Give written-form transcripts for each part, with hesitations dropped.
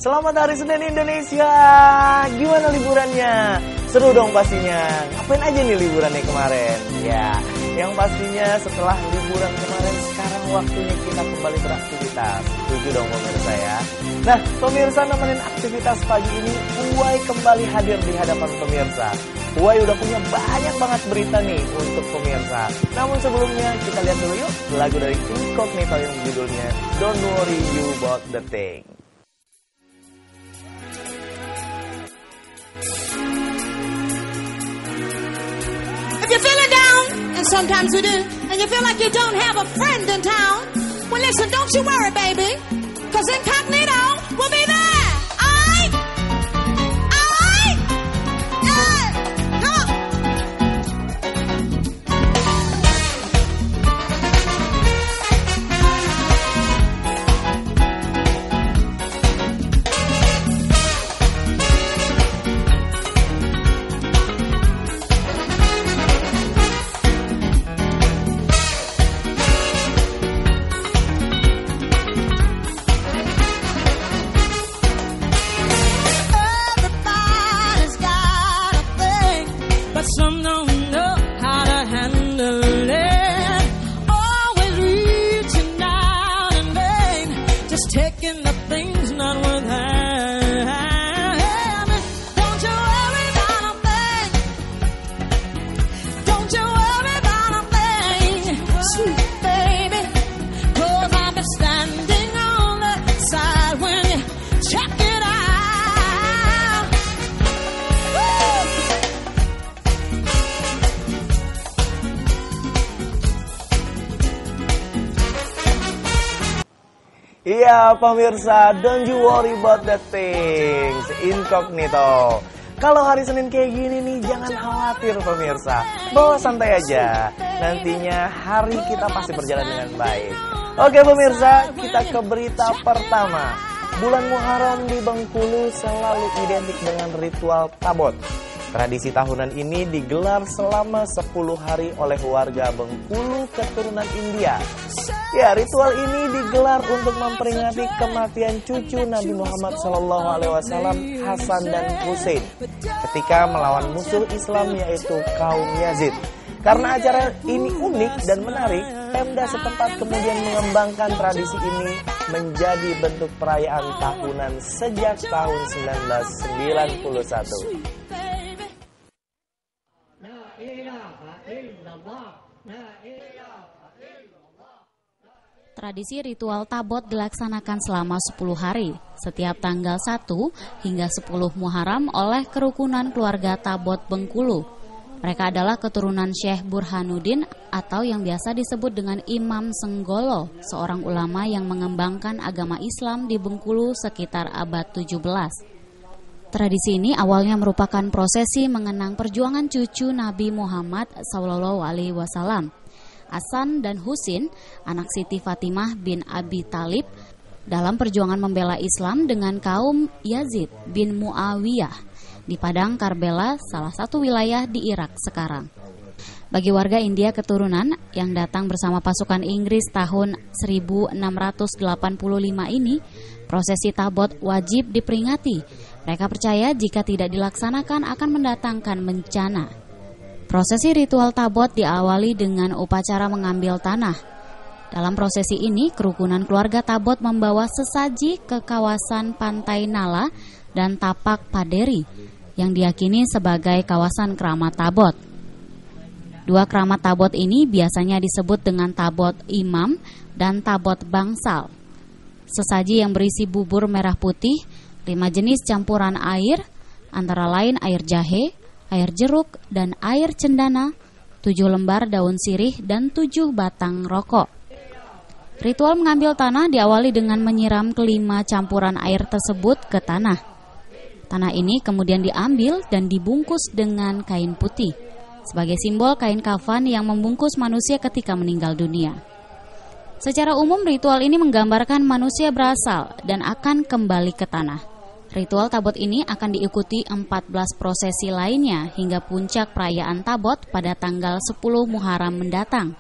Selamat Hari Senin Indonesia. Gimana liburannya? Seru dong pastinya. Ngapain aja nih liburannya kemarin? Ya, yang pastinya setelah liburan kemarin sekarang waktunya kita kembali beraktivitas. Setuju dong pemirsa ya. Nah, pemirsa nemenin aktivitas pagi ini, Uwai kembali hadir di hadapan pemirsa. Uwai udah punya banyak banget berita nih untuk pemirsa. Namun sebelumnya kita lihat dulu yuk lagu dari Incognito yang judulnya Don't Worry You About The Thing. If you're feeling down, and sometimes you do, and you feel like you don't have a friend in town, well listen, don't you worry, baby, cause Incognito will be there. Alright? Alright? Yeah! Come on! Some don't know how to handle it. Always reaching out in vain, just taking the things not worth having. Don't you worry about a thing. Don't you worry about a thing, sweet baby. 'Cause I'll be standing on the side when you check it out. Iya pemirsa, don't you worry about the things, Incognito. Kalau hari Senin kayak gini nih, jangan khawatir pemirsa. Bawa santai aja, nantinya hari kita pasti berjalan dengan baik. Oke pemirsa, kita ke berita pertama. Bulan Muharram di Bengkulu selalu identik dengan ritual tabot. Tradisi tahunan ini digelar selama 10 hari oleh warga Bengkulu keturunan India. Ya, ritual ini digelar untuk memperingati kematian cucu Nabi Muhammad SAW, Hasan dan Hussein, ketika melawan musuh Islam yaitu kaum Yazid. Karena acara ini unik dan menarik, Pemda setempat kemudian mengembangkan tradisi ini menjadi bentuk perayaan tahunan sejak tahun 1991. Tradisi ritual tabot dilaksanakan selama 10 hari, setiap tanggal 1 hingga 10 Muharram oleh kerukunan keluarga Tabot Bengkulu. Mereka adalah keturunan Syekh Burhanuddin atau yang biasa disebut dengan Imam Senggolo, seorang ulama yang mengembangkan agama Islam di Bengkulu sekitar abad 17. Tradisi ini awalnya merupakan prosesi mengenang perjuangan cucu Nabi Muhammad SAW, Hasan dan Husin, anak Siti Fatimah bin Abi Thalib, dalam perjuangan membela Islam dengan kaum Yazid bin Muawiyah di Padang Karbala, salah satu wilayah di Irak sekarang. Bagi warga India keturunan yang datang bersama pasukan Inggris tahun 1685 ini, prosesi tabot wajib diperingati. Mereka percaya jika tidak dilaksanakan akan mendatangkan bencana. Prosesi ritual tabot diawali dengan upacara mengambil tanah. Dalam prosesi ini, kerukunan keluarga Tabot membawa sesaji ke kawasan Pantai Nala dan Tapak Paderi, yang diyakini sebagai kawasan keramat Tabot. Dua keramat Tabot ini biasanya disebut dengan Tabot Imam dan Tabot Bangsal. Sesaji yang berisi bubur merah putih, 5 jenis campuran air, antara lain air jahe, air jeruk, dan air cendana, 7 lembar daun sirih, dan 7 batang rokok. Ritual mengambil tanah diawali dengan menyiram kelima campuran air tersebut ke tanah. Tanah ini kemudian diambil dan dibungkus dengan kain putih, sebagai simbol kain kafan yang membungkus manusia ketika meninggal dunia. Secara umum ritual ini menggambarkan manusia berasal dan akan kembali ke tanah. Ritual tabot ini akan diikuti 14 prosesi lainnya hingga puncak perayaan tabot pada tanggal 10 Muharram mendatang.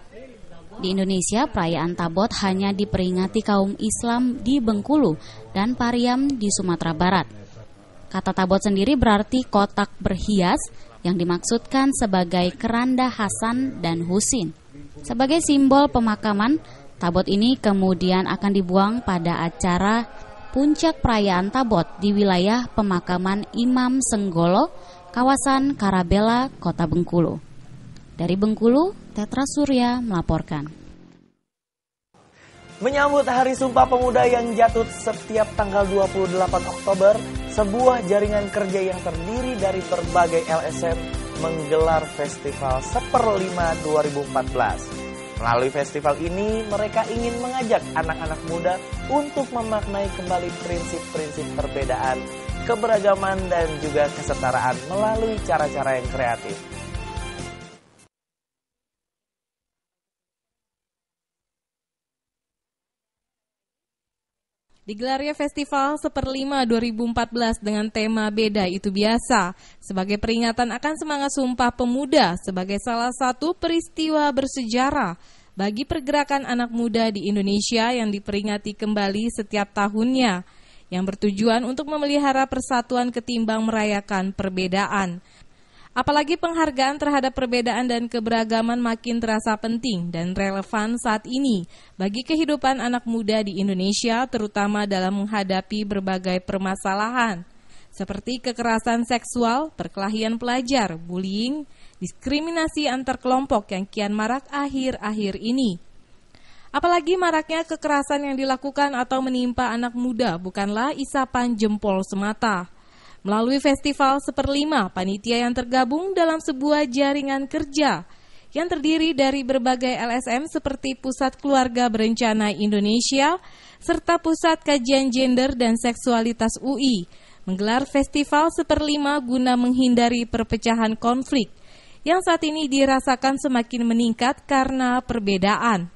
Di Indonesia, perayaan Tabot hanya diperingati kaum Islam di Bengkulu dan Pariam di Sumatera Barat. Kata Tabot sendiri berarti kotak berhias yang dimaksudkan sebagai keranda Hasan dan Husin. Sebagai simbol pemakaman, Tabot ini kemudian akan dibuang pada acara puncak perayaan Tabot di wilayah pemakaman Imam Senggolo, kawasan Karabela, Kota Bengkulu. Dari Bengkulu, Tetra Surya melaporkan. Menyambut Hari Sumpah Pemuda yang jatuh setiap tanggal 28 Oktober, sebuah jaringan kerja yang terdiri dari berbagai LSM menggelar Festival Seperlima 2014. Melalui festival ini, mereka ingin mengajak anak-anak muda untuk memaknai kembali prinsip-prinsip perbedaan, keberagaman, dan juga kesetaraan melalui cara-cara yang kreatif. Digelarnya Festival Seperlima 2014 dengan tema Beda Itu Biasa sebagai peringatan akan semangat Sumpah Pemuda sebagai salah satu peristiwa bersejarah bagi pergerakan anak muda di Indonesia yang diperingati kembali setiap tahunnya, yang bertujuan untuk memelihara persatuan ketimbang merayakan perbedaan. Apalagi penghargaan terhadap perbedaan dan keberagaman makin terasa penting dan relevan saat ini bagi kehidupan anak muda di Indonesia, terutama dalam menghadapi berbagai permasalahan seperti kekerasan seksual, perkelahian pelajar, bullying, diskriminasi antar kelompok yang kian marak akhir-akhir ini. Apalagi maraknya kekerasan yang dilakukan atau menimpa anak muda bukanlah isapan jempol semata. Melalui Festival Seperlima, panitia yang tergabung dalam sebuah jaringan kerja yang terdiri dari berbagai LSM seperti Pusat Keluarga Berencana Indonesia serta Pusat Kajian Gender dan Seksualitas UI menggelar Festival Seperlima guna menghindari perpecahan konflik yang saat ini dirasakan semakin meningkat karena perbedaan.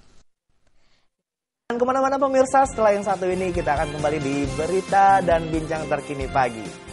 Dan kemana-mana pemirsa, setelah yang satu ini kita akan kembali di Berita dan Bincang Terkini Pagi.